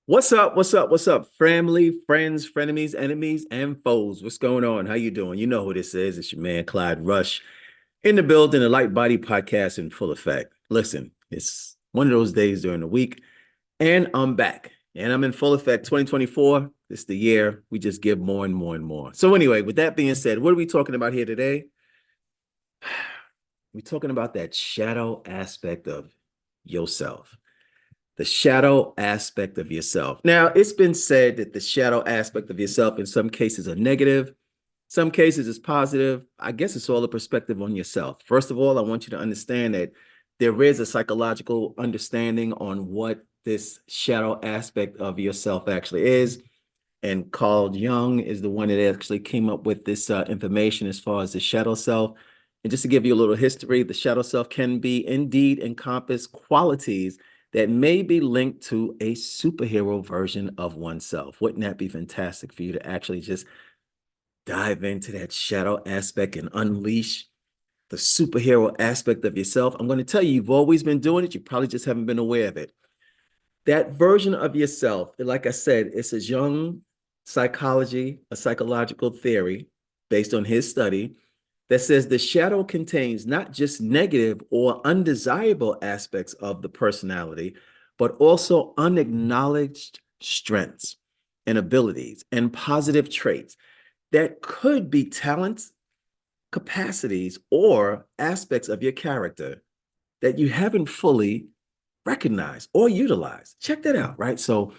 What's up? What's up? What's up? Family, friends, frenemies, enemies, and foes. What's going on? How you doing? You know who this is. It's your man Clyde Rush in the building, the Light Body Podcast in full effect. Listen, it's one of those days during the week, and I'm back. And I'm in full effect. 2024. It's the year we just give more and more and more. So anyway, with that being said, what are we talking about here today? We're talking about that shadow aspect of yourself. The shadow aspect of yourself. Now, it's been said that the shadow aspect of yourself in some cases are negative, some cases is positive. I guess it's all a perspective on yourself. First of all, I want you to understand that there is a psychological understanding on what this shadow aspect of yourself actually is. And Carl Jung is the one that actually came up with this information as far as the shadow self. And just to give you a little history, the shadow self can be indeed encompass qualities that may be linked to a superhero version of oneself. Wouldn't that be fantastic for you to actually just dive into that shadow aspect and unleash the superhero aspect of yourself? I'm going to tell you, you've always been doing it. You probably just haven't been aware of it. That version of yourself, like I said, it's a Jung psychology, a psychological theory based on his study that says the shadow contains not just negative or undesirable aspects of the personality, but also unacknowledged strengths and abilities and positive traits that could be talents, capacities, or aspects of your character that you haven't fully recognized or utilized. Check that out, right? So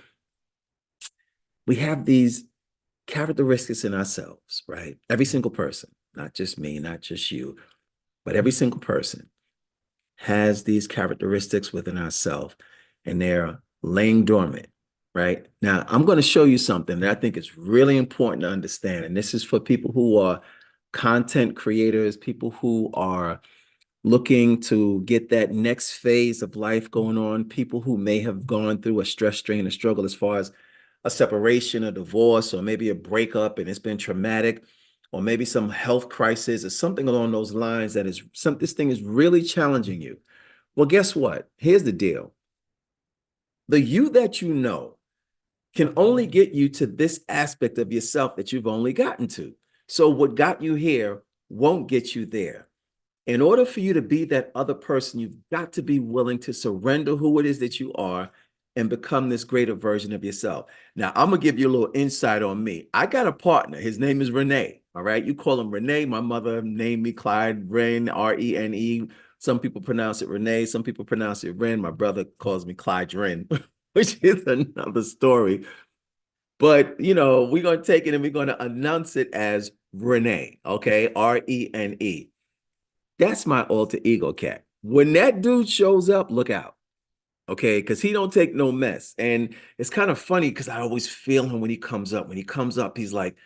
we have these characteristics in ourselves, right? Every single person, not just me, not just you, but every single person has these characteristics within ourselves, and they're laying dormant, right? Now, I'm going to show you something that I think is really important to understand. And this is for people who are content creators, people who are looking to get that next phase of life going on, people who may have gone through a stress, strain, a struggle as far as a separation, a divorce, or maybe a breakup and it's been traumatic, or maybe some health crisis or something along those lines that is this thing is really challenging you. Well, guess what? Here's the deal. The you that you know can only get you to this aspect of yourself that you've only gotten to. So what got you here won't get you there. In order for you to be that other person, you've got to be willing to surrender who it is that you are and become this greater version of yourself. Now, I'm going to give you a little insight on me. I got a partner. His name is Renee. All right. You call him Renee. My mother named me Clyde Ren, Rene. Some people pronounce it Renee. Some people pronounce it Ren. My brother calls me Clyde Ren, which is another story. But, we're going to take it and we're going to announce it as Renee. Okay. Rene. That's my alter ego cat. When that dude shows up, look out. Okay, because he don't take no mess. And it's kind of funny because I always feel him when he comes up. When he comes up, he's like,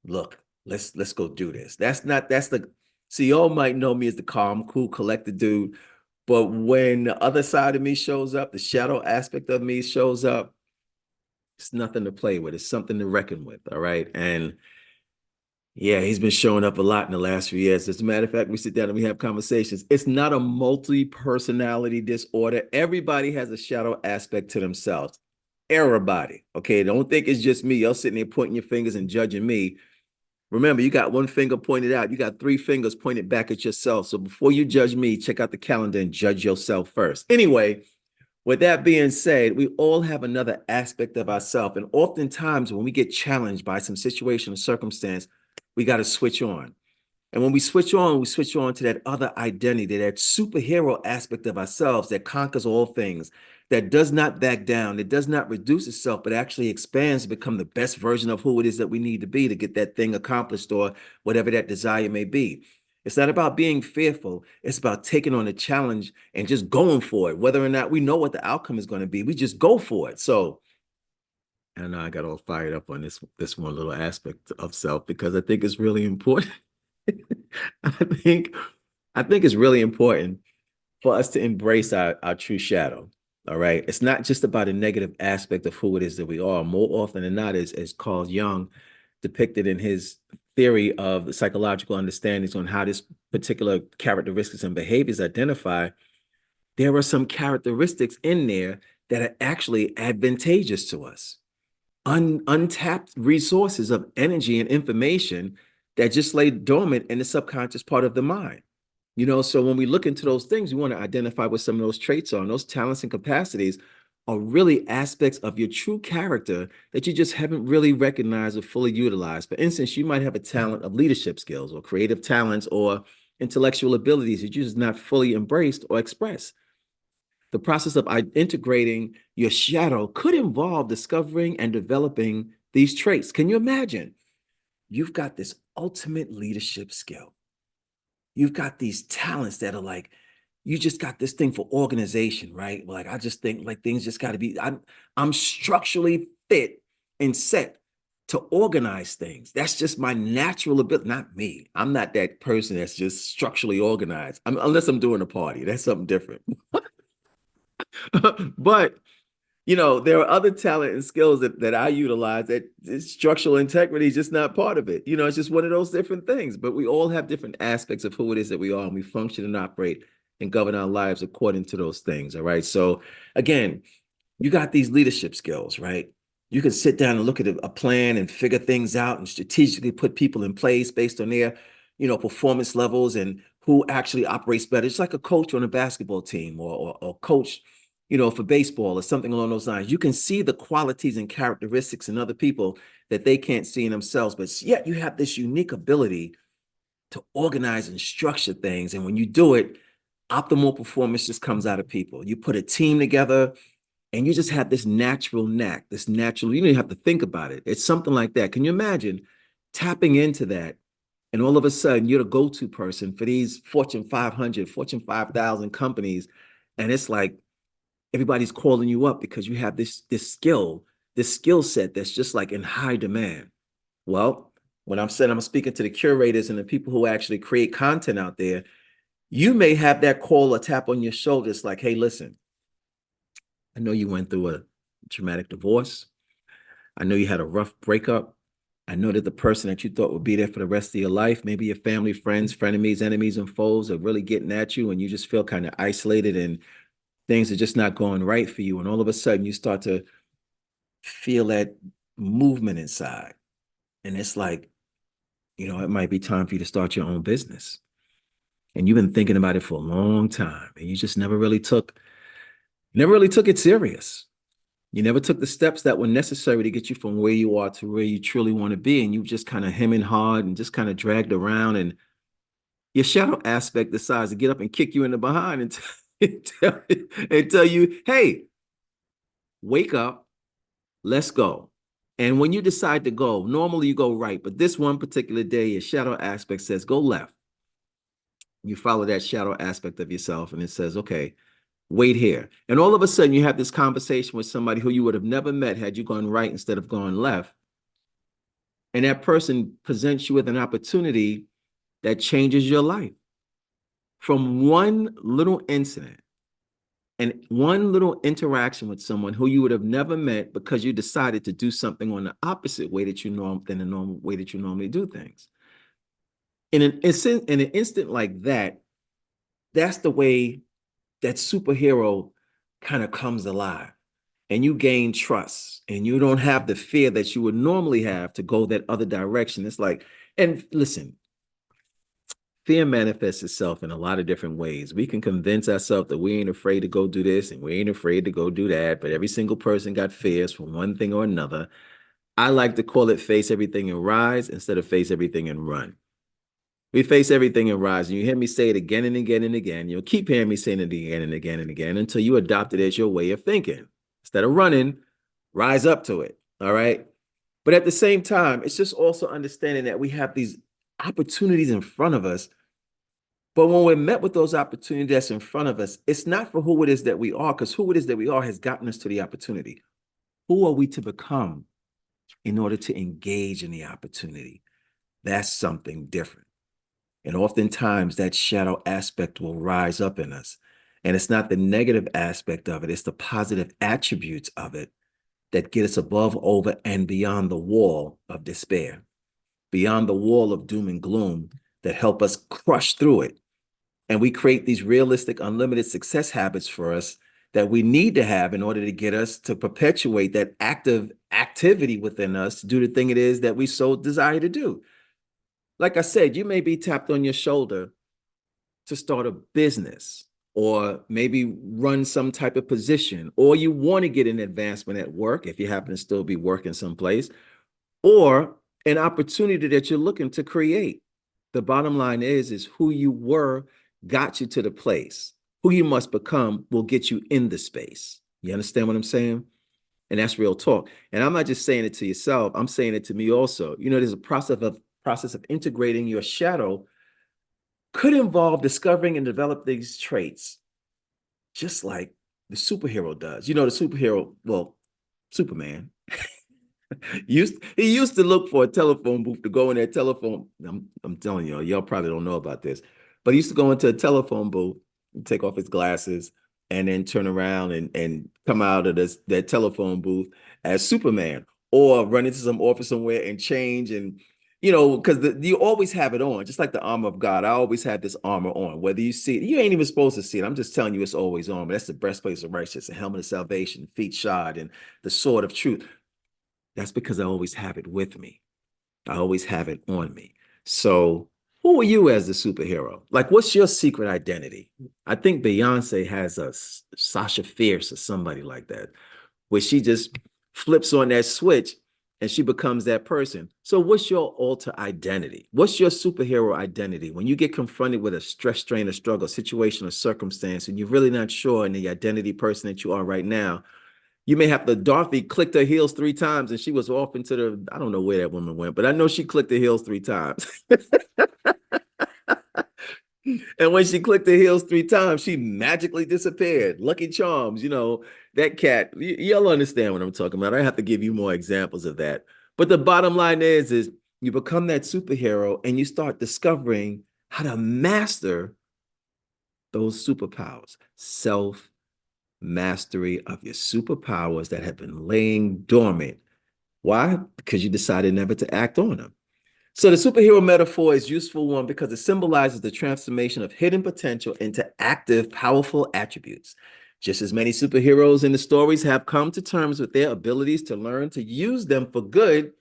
look, let's go do this. That's the see, y'all might know me as the calm, cool, collected dude. But when the other side of me shows up, the shadow aspect of me shows up, it's nothing to play with. It's something to reckon with. All right. And yeah, he's been showing up a lot in the last few years. As a matter of fact, we sit down and we have conversations. It's not a multi-personality disorder. Everybody has a shadow aspect to themselves. Everybody. Okay. Don't think it's just me. Y'all sitting there pointing your fingers and judging me. Remember, you got one finger pointed out. You got three fingers pointed back at yourself. So before you judge me, check out the calendar and judge yourself first. Anyway, with that being said, we all have another aspect of ourselves. And oftentimes when we get challenged by some situation or circumstance, we got to switch on. And when we switch on to that other identity, that superhero aspect of ourselves that conquers all things, that does not back down, that does not reduce itself, but actually expands to become the best version of who it is that we need to be to get that thing accomplished or whatever that desire may be. It's not about being fearful. It's about taking on a challenge and just going for it. Whether or not we know what the outcome is going to be, we just go for it. So I know I got all fired up on this one little aspect of self because I think it's really important. I think I think it's really important for us to embrace our true shadow. All right. It's not just about a negative aspect of who it is that we are. More often than not, as Carl Jung depicted in his theory of the psychological understandings on how this particular characteristics and behaviors identify, there are some characteristics in there that are actually advantageous to us. Untapped resources of energy and information that just lay dormant in the subconscious part of the mind. So when we look into those things, we want to identify what some of those traits are. And those talents and capacities are really aspects of your true character that you just haven't really recognized or fully utilized. For instance, you might have a talent of leadership skills or creative talents or intellectual abilities that you're just not fully embraced or expressed. The process of integrating your shadow could involve discovering and developing these traits. Can you imagine? You've got this ultimate leadership skill. You've got these talents that are like, you just got this thing for organization, right? Like, I just think like things just got to be, I'm structurally fit and set to organize things. That's just my natural ability. Not me. I'm not that person that's just structurally organized. Unless I'm doing a party. That's something different. But there are other talent and skills that I utilize that structural integrity is just not part of it. It's just one of those different things. But we all have different aspects of who it is that we are, and we function and operate and govern our lives according to those things. All right. So again, you got these leadership skills, right? You can sit down and look at a plan and figure things out and strategically put people in place based on their, performance levels and who actually operates better. It's like a coach on a basketball team or coach, for baseball or something along those lines. You can see the qualities and characteristics in other people that they can't see in themselves, but yet you have this unique ability to organize and structure things. And when you do it, optimal performance just comes out of people. You put a team together and you just have this natural knack, you don't even have to think about it. It's something like that. Can you imagine tapping into that? And all of a sudden, you're the go-to person for these Fortune 500, Fortune 5,000 companies. And it's like everybody's calling you up because you have this skill set that's just like in high demand. Well, when I'm saying I'm speaking to the curators and the people who actually create content out there, you may have that call or tap on your shoulder. It's like, hey, listen, I know you went through a traumatic divorce. I know you had a rough breakup. I know that the person that you thought would be there for the rest of your life, maybe your family, friends, frenemies, enemies, and foes are really getting at you, and you just feel kind of isolated and things are just not going right for you. And all of a sudden you start to feel that movement inside. And it's like, it might be time for you to start your own business. And you've been thinking about it for a long time, and you just never really took it serious. You never took the steps that were necessary to get you from where you are to where you truly want to be. And you just kind of hemming hard and just kind of dragged around. And your shadow aspect decides to get up and kick you in the behind and, and tell you, hey, wake up, let's go. And when you decide to go, normally you go right. But this one particular day, your shadow aspect says, go left. You follow that shadow aspect of yourself and it says, okay, wait here. And all of a sudden you have this conversation with somebody who you would have never met had you gone right instead of going left. And that person presents you with an opportunity that changes your life. From one little incident and one little interaction with someone who you would have never met because you decided to do something on the opposite way that than the normal way that you normally do things. In an instant like that, that's the way that superhero kind of comes alive. And you gain trust and you don't have the fear that you would normally have to go that other direction. It's like, and listen, fear manifests itself in a lot of different ways. We can convince ourselves that we ain't afraid to go do this and we ain't afraid to go do that, but every single person got fears for one thing or another. I like to call it face everything and rise instead of face everything and run. We face everything and rise. And you hear me say it again and again and again. You'll keep hearing me saying it again and again and again until you adopt it as your way of thinking. Instead of running, rise up to it. All right. But at the same time, it's just also understanding that we have these opportunities in front of us. But when we're met with those opportunities that's in front of us, it's not for who it is that we are, because who it is that we are has gotten us to the opportunity. Who are we to become in order to engage in the opportunity? That's something different. And oftentimes that shadow aspect will rise up in us. And it's not the negative aspect of it, it's the positive attributes of it that get us above, over, and beyond the wall of despair, beyond the wall of doom and gloom that help us crush through it. And we create these realistic, unlimited success habits for us that we need to have in order to get us to perpetuate that active activity within us to do the thing it is that we so desire to do. Like I said, you may be tapped on your shoulder to start a business or maybe run some type of position, or you want to get an advancement at work if you happen to still be working someplace, or an opportunity that you're looking to create. The bottom line is who you were got you to the place. Who you must become will get you in the space. You understand what I'm saying? And that's real talk. And I'm not just saying it to yourself, I'm saying it to me also. You know, there's a process of integrating your shadow could involve discovering and develop these traits, just like the superhero does. You know, the superhero, well, Superman, he used to look for a telephone booth to go in that telephone. I'm telling y'all probably don't know about this, but he used to go into a telephone booth, take off his glasses, and then turn around and come out of that telephone booth as Superman, or run into some office somewhere and change. And you know, because you always have it on, just like the armor of God. I always have this armor on, whether you see it, you ain't even supposed to see it. I'm just telling you, it's always on. But that's the breastplate of righteousness, the helmet of salvation, feet shod, and the sword of truth. That's because I always have it with me. I always have it on me. So who are you as the superhero? Like, what's your secret identity? I think Beyonce has a Sasha Fierce or somebody like that, where she just flips on that switch and she becomes that person. So what's your alter identity? What's your superhero identity? When you get confronted with a stress, strain, or struggle, situation, or circumstance, and you're really not sure in the identity person that you are right now, you may have to, Dorothy clicked her heels 3 times and she was off into the, I don't know where that woman went, but I know she clicked her heels 3 times. And when she clicked her heels 3 times, she magically disappeared. Lucky Charms, you know, that cat, y'all understand what I'm talking about. I have to give you more examples of that. But the bottom line is you become that superhero and you start discovering how to master those superpowers, self mastery of your superpowers that have been laying dormant. Why? Because you decided never to act on them. So the superhero metaphor is a useful one because it symbolizes the transformation of hidden potential into active, powerful attributes. Just as many superheroes in the stories have come to terms with their abilities to learn to use them for good,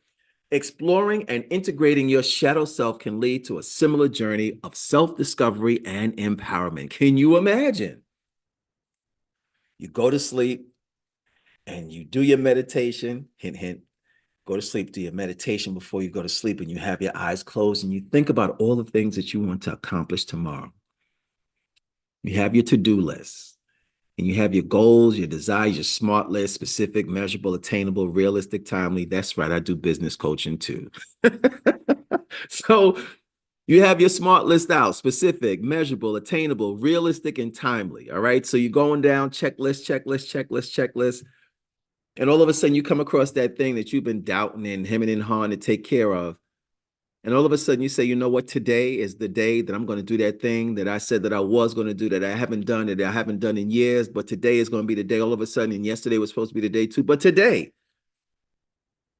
exploring and integrating your shadow self can lead to a similar journey of self-discovery and empowerment. Can you imagine? You go to sleep and you do your meditation, hint, hint, go to sleep, do your meditation before you go to sleep, and you have your eyes closed and you think about all the things that you want to accomplish tomorrow. You have your to-do list and you have your goals, your desires, your SMART list, specific, measurable, attainable, realistic, timely. That's right. I do business coaching too. So you have your SMART list out, specific, measurable, attainable, realistic, and timely. All right. So you're going down checklist, checklist, checklist, checklist. And all of a sudden you come across that thing that you've been doubting and hemming and hawing to take care of. And all of a sudden you say, you know what, today is the day that I'm going to do that thing that I said that I was going to do, that I haven't done, that I haven't done in years, but today is going to be the day all of a sudden. And yesterday was supposed to be the day too, but today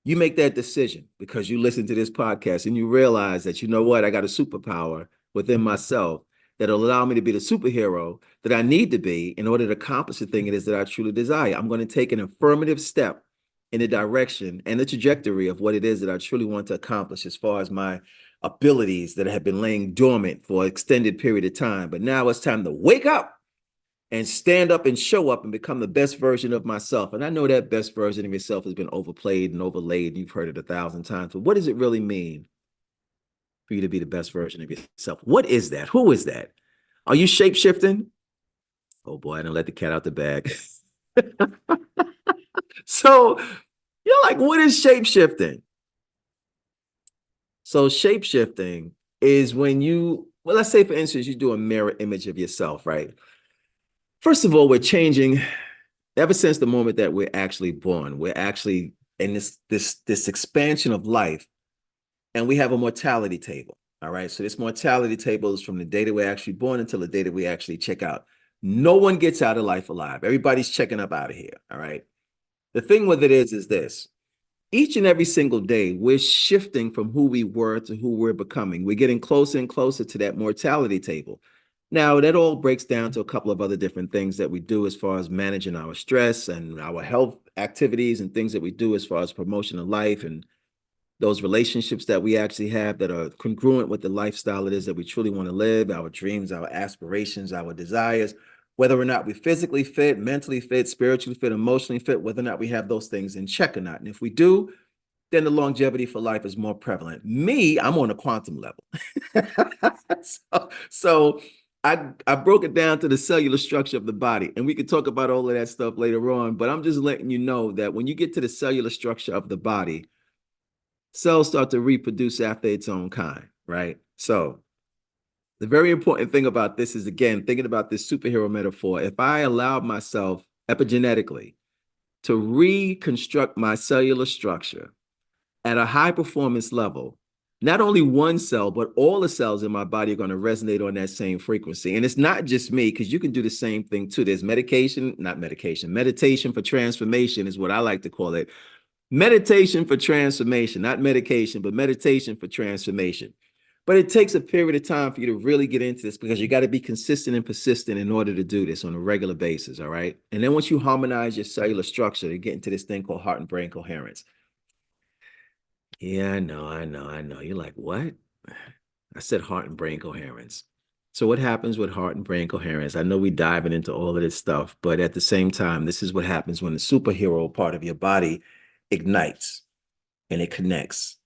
you make that decision because you listen to this podcast and you realize that, you know what, I got a superpower within myself that'll allow me to be the superhero that I need to be in order to accomplish the thing it is that I truly desire. I'm going to take an affirmative step in the direction and the trajectory of what it is that I truly want to accomplish as far as my abilities that have been laying dormant for an extended period of time. But now it's time to wake up and stand up and show up and become the best version of myself. And I know that best version of yourself has been overplayed and overlaid, and you've heard it 1,000 times. But what does it really mean for you to be the best version of yourself? What is that? Who is that? Are you shape-shifting? Oh boy, I didn't let the cat out the bag. So you're like, what is shape-shifting? So shape-shifting is when you, well, let's say for instance, you do a mirror image of yourself, right? First of all, we're changing ever since the moment that we're actually born. We're actually in this expansion of life, and we have a mortality table. All right. So this mortality table is from the day that we're actually born until the day that we actually check out. No one gets out of life alive. Everybody's checking up out of here. All right. The thing with it is this. Each and every single day, we're shifting from who we were to who we're becoming. We're getting closer and closer to that mortality table. Now, that all breaks down to a couple of other different things that we do as far as managing our stress and our health activities and things that we do as far as promotion of life and those relationships that we actually have that are congruent with the lifestyle it is that we truly want to live, our dreams, our aspirations, our desires, whether or not we're physically fit, mentally fit, spiritually fit, emotionally fit, whether or not we have those things in check or not. And if we do, then the longevity for life is more prevalent. Me, I'm on a quantum level. so I broke it down to the cellular structure of the body, and we can talk about all of that stuff later on, but I'm just letting you know that when you get to the cellular structure of the body, cells start to reproduce after its own kind, right? So the very important thing about this is, again, thinking about this superhero metaphor, if I allowed myself epigenetically to reconstruct my cellular structure at a high performance level, not only one cell, but all the cells in my body are going to resonate on that same frequency. And it's not just me, because you can do the same thing too. There's meditation for transformation is what I like to call it. Meditation for transformation, not medication, but meditation for transformation. But it takes a period of time for you to really get into this because you got to be consistent and persistent in order to do this on a regular basis, all right? And then once you harmonize your cellular structure, you get into this thing called heart and brain coherence. Yeah, I know. You're like, what? I said heart and brain coherence. So what happens with heart and brain coherence? I know we're diving into all of this stuff, but at the same time, this is what happens when the superhero part of your body ignites and it connects.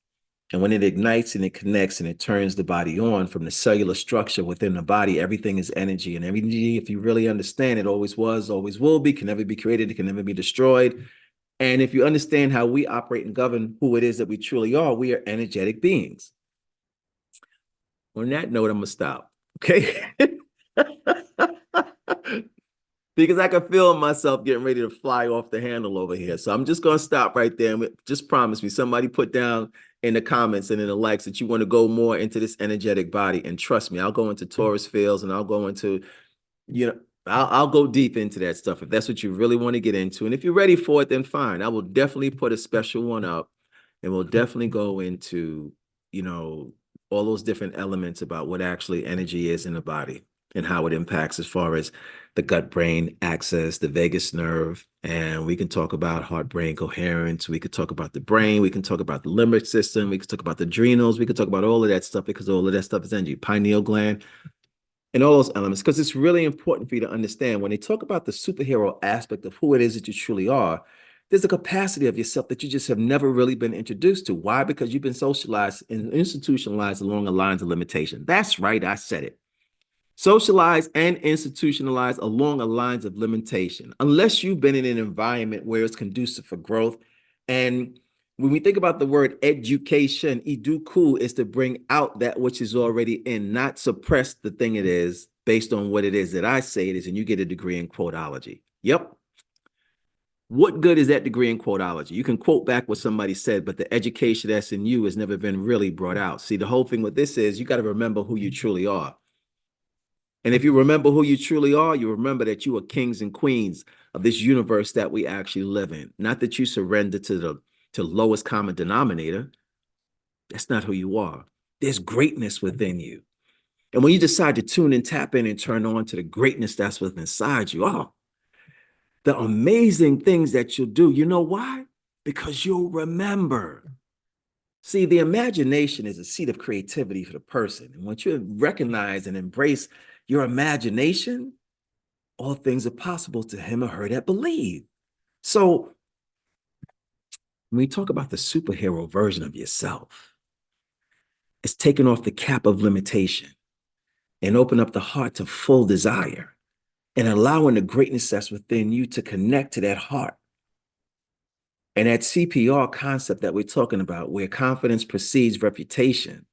And when it ignites and it connects and it turns the body on from the cellular structure within the body, everything is energy. And energy, if you really understand it, always was, always will be, can never be created, it can never be destroyed. And if you understand how we operate and govern who it is that we truly are, we are energetic beings. On that note, I'm going to stop. Okay. Because I can feel myself getting ready to fly off the handle over here. So I'm just going to stop right there. And just promise me, somebody put down in the comments and in the likes that you want to go more into this energetic body. And trust me, I'll go into Taurus fields and I'll go into, I'll go deep into that stuff if that's what you really want to get into. And if you're ready for it, then fine. I will definitely put a special one up and we'll definitely go into, all those different elements about what actually energy is in the body and how it impacts as far as the gut-brain axis, the vagus nerve, and we can talk about heart-brain coherence. We could talk about the brain. We can talk about the limbic system. We can talk about the adrenals. We can talk about all of that stuff because all of that stuff is energy, pineal gland, and all those elements, because it's really important for you to understand when they talk about the superhero aspect of who it is that you truly are, there's a capacity of yourself that you just have never really been introduced to. Why? Because you've been socialized and institutionalized along the lines of limitation. That's right, I said it. Socialized and institutionalized along the lines of limitation, unless you've been in an environment where it's conducive for growth. And when we think about the word education, eduku is to bring out that which is already in, not suppress the thing it is based on what it is that I say it is, and you get a degree in quotology. Yep. What good is that degree in quotology? You can quote back what somebody said, but the education that's in you has never been really brought out. See, the whole thing with this is you got to remember who you truly are. And if you remember who you truly are, you remember that you are kings and queens of this universe that we actually live in. Not that you surrender to the lowest common denominator. That's not who you are. There's greatness within you. And when you decide to tune and tap in and turn on to the greatness that's within inside you, the amazing things that you'll do. You know why? Because you'll remember. See, the imagination is a seat of creativity for the person. And once you recognize and embrace your imagination, all things are possible to him or her that believe. So when we talk about the superhero version of yourself, it's taking off the cap of limitation and open up the heart to full desire and allowing the greatness that's within you to connect to that heart. And that CPR concept that we're talking about, where confidence precedes reputation.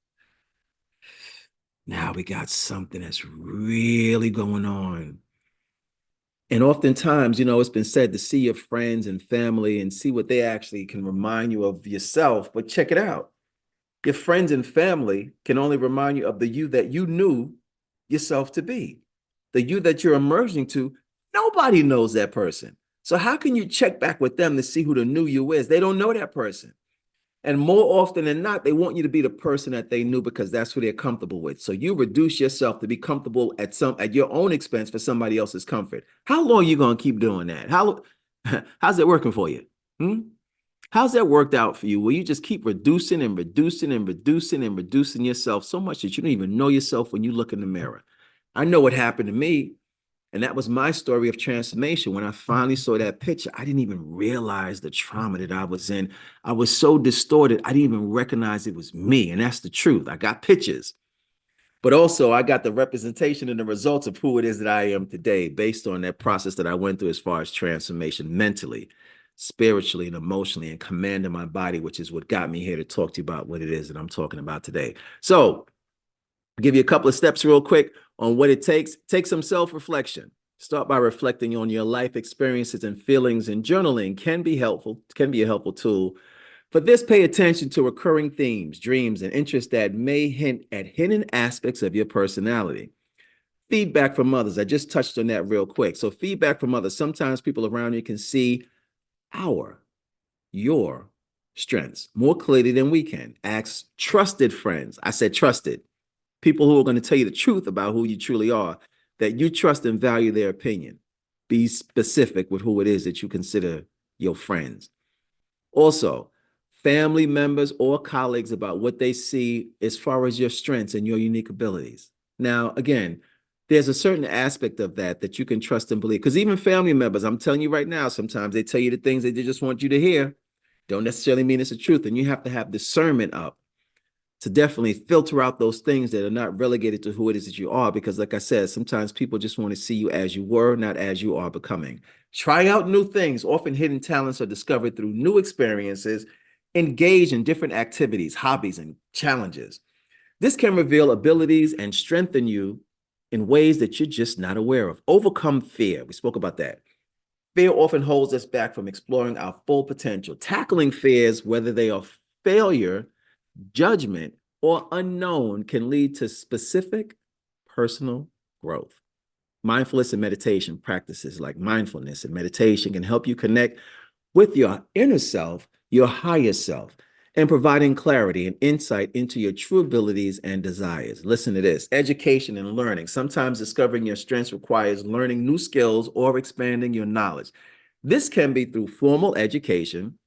Now we got something that's really going on. And oftentimes, it's been said to see your friends and family and see what they actually can remind you of yourself. But check it out. Your friends and family can only remind you of the you that you knew yourself to be. The you that you're emerging to, nobody knows that person. So how can you check back with them to see who the new you is? They don't know that person. And more often than not, they want you to be the person that they knew because that's who they're comfortable with. So you reduce yourself to be comfortable at your own expense for somebody else's comfort. How long are you going to keep doing that? How's it working for you? Hmm? How's that worked out for you? Will you just keep reducing and reducing and reducing and reducing yourself so much that you don't even know yourself when you look in the mirror? I know what happened to me. And that was my story of transformation. When I finally saw that picture, I didn't even realize the trauma that I was in. I was so distorted, I didn't even recognize it was me. And that's the truth. I got pictures, but also I got the representation and the results of who it is that I am today based on that process that I went through as far as transformation mentally, spiritually, and emotionally, and commanding my body, which is what got me here to talk to you about what it is that I'm talking about today. So, I'll give you a couple of steps real quick on what it takes. Take some self-reflection. Start by reflecting on your life experiences and feelings, and journaling can be helpful, can be a helpful tool. For this, pay attention to recurring themes, dreams, and interests that may hint at hidden aspects of your personality. Feedback from others. I just touched on that real quick. So feedback from others. Sometimes people around you can see our, your strengths more clearly than we can. Ask trusted friends. I said trusted people who are going to tell you the truth about who you truly are, that you trust and value their opinion. Be specific with who it is that you consider your friends. Also, family members or colleagues about what they see as far as your strengths and your unique abilities. Now, again, there's a certain aspect of that that you can trust and believe. Because even family members, I'm telling you right now, sometimes they tell you the things that they just want you to hear. Don't necessarily mean it's the truth. And you have to have discernment up to definitely filter out those things that are not relegated to who it is that you are. Because like I said, sometimes people just want to see you as you were, not as you are becoming. Try out new things. Often hidden talents are discovered through new experiences. Engage in different activities, hobbies, and challenges. This can reveal abilities and strengthen you in ways that you're just not aware of. Overcome fear. We spoke about that. Fear often holds us back from exploring our full potential. Tackling fears, whether they are failure, judgment, or unknown, can lead to specific personal growth. Mindfulness and meditation practices like mindfulness and meditation can help you connect with your inner self, your higher self, and providing clarity and insight into your true abilities and desires. Listen to this: education and learning. Sometimes discovering your strengths requires learning new skills or expanding your knowledge. This can be through formal education,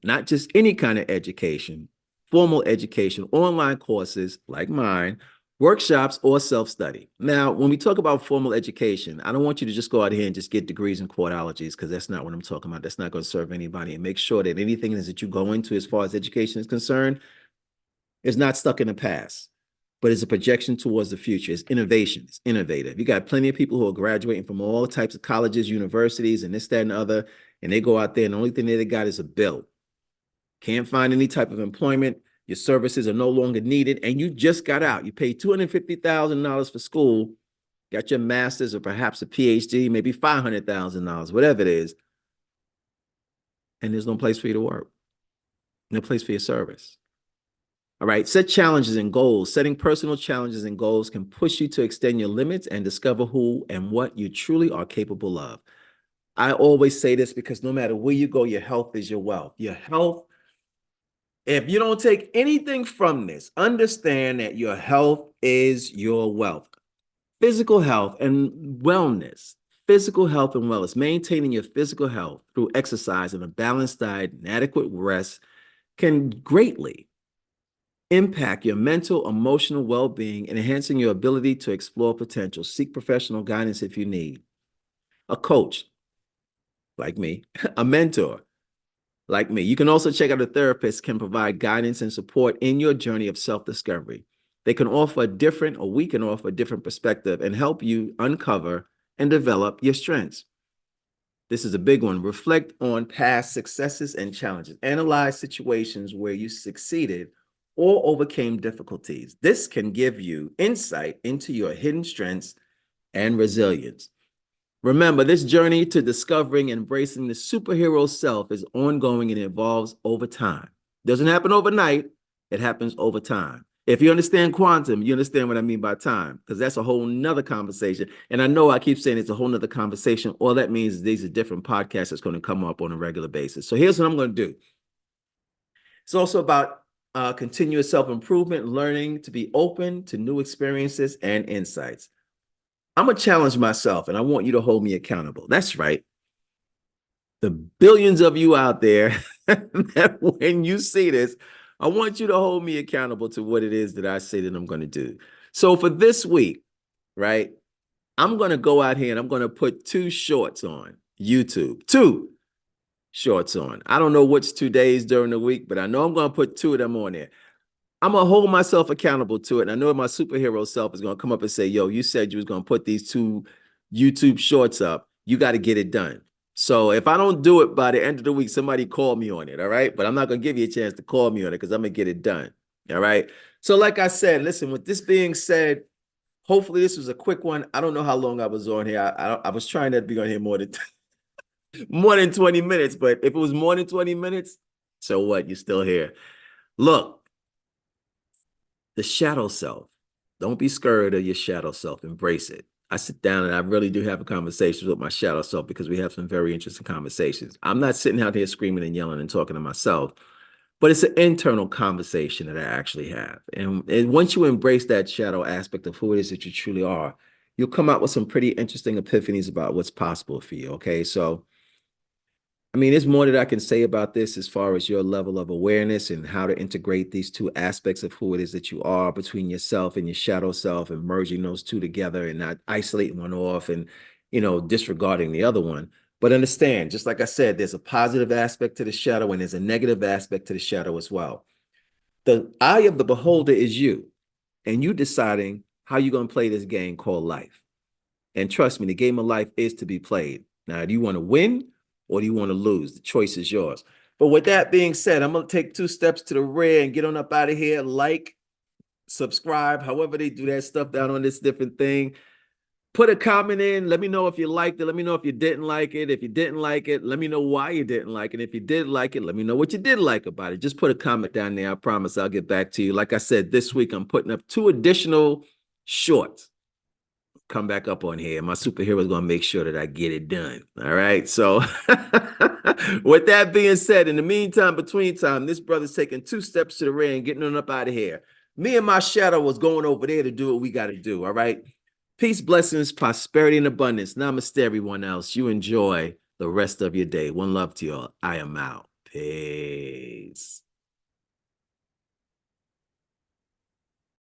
not just any kind of education, formal education, online courses like mine, workshops, or self-study. Now, when we talk about formal education, I don't want you to just go out here and just get degrees in quadologies, because that's not what I'm talking about. That's not going to serve anybody. And make sure that anything that you go into as far as education is concerned is not stuck in the past, but it's a projection towards the future. It's innovation. It's innovative. You got plenty of people who are graduating from all types of colleges, universities, and this, that, and the other, and they go out there and the only thing that they got is a bill. Can't find any type of employment. Your services are no longer needed, and you just got out. You paid $250,000 for school, got your master's or perhaps a PhD, maybe $500,000, whatever it is, and there's no place for you to work, no place for your service. All right, set challenges and goals. Setting personal challenges and goals can push you to extend your limits and discover who and what you truly are capable of. I always say this because no matter where you go, your health is your wealth. Your health, if you don't take anything from this, understand that your health is your wealth. Physical health and wellness. Physical health and wellness. Maintaining your physical health through exercise and a balanced diet and adequate rest can greatly impact your mental, emotional well-being, and enhancing your ability to explore potential. Seek professional guidance if you need. A coach, like me, a mentor, like me. You can also check out a therapist can provide guidance and support in your journey of self-discovery. They can offer a different, or we can offer a different perspective and help you uncover and develop your strengths. This is a big one. Reflect on past successes and challenges. Analyze situations where you succeeded or overcame difficulties. This can give you insight into your hidden strengths and resilience. Remember, this journey to discovering and embracing the superhero self is ongoing and evolves over time. It doesn't happen overnight, it happens over time. If you understand quantum, you understand what I mean by time, because that's a whole nother conversation. And I know I keep saying it's a whole nother conversation. All that means is these are different podcasts that's going to come up on a regular basis. So here's what I'm going to do. It's also about continuous self-improvement, learning to be open to new experiences and insights. I'm going to challenge myself, and I want you to hold me accountable. That's right. The billions of you out there, that when you see this, I want you to hold me accountable to what it is that I say that I'm going to do. So for this week, right, I'm going to go out here and I'm going to put 2 shorts on YouTube. 2 shorts on. I don't know which 2 days during the week, but I know I'm going to put 2 of them on there. I'm going to hold myself accountable to it. And I know my superhero self is going to come up and say, yo, you said you was going to put these 2 YouTube shorts up. You got to get it done. So if I don't do it by the end of the week, somebody call me on it. All right. But I'm not going to give you a chance to call me on it because I'm going to get it done. All right. So like I said, listen, with this being said, hopefully this was a quick one. I don't know how long I was on here. I was trying to be on here more than more than 20 minutes, but if it was more than 20 minutes, so what? You're still here. Look, the shadow self. Don't be scared of your shadow self. Embrace it. I sit down and I really do have a conversation with my shadow self because we have some very interesting conversations. I'm not sitting out here screaming and yelling and talking to myself, but it's an internal conversation that I actually have. And once you embrace that shadow aspect of who it is that you truly are, you'll come out with some pretty interesting epiphanies about what's possible for you. Okay. So I mean, there's more that I can say about this as far as your level of awareness and how to integrate these 2 aspects of who it is that you are between yourself and your shadow self and merging those 2 together and not isolating one off and, disregarding the other one. But understand, just like I said, there's a positive aspect to the shadow and there's a negative aspect to the shadow as well. The eye of the beholder is you, and you deciding how you're going to play this game called life. And trust me, the game of life is to be played. Now, do you want to win or do you want to lose? The choice is yours. But with that being said, I'm going to take 2 steps to the rear and get on up out of here. Like, subscribe, however they do that stuff down on this different thing. Put a comment in. Let me know if you liked it. Let me know if you didn't like it. If you didn't like it, let me know why you didn't like it. If you did like it, let me know what you did like about it. Just put a comment down there. I promise I'll get back to you. Like I said, this week I'm putting up 2 additional shorts. Come back up on here. My superhero is going to make sure that I get it done. All right. So with that being said, in the meantime, between time, this brother's taking 2 steps to the rear and getting on up out of here. Me and my shadow was going over there to do what we got to do. All right. Peace, blessings, prosperity, and abundance. Namaste, everyone else. You enjoy the rest of your day. One love to you all. I am out. Peace.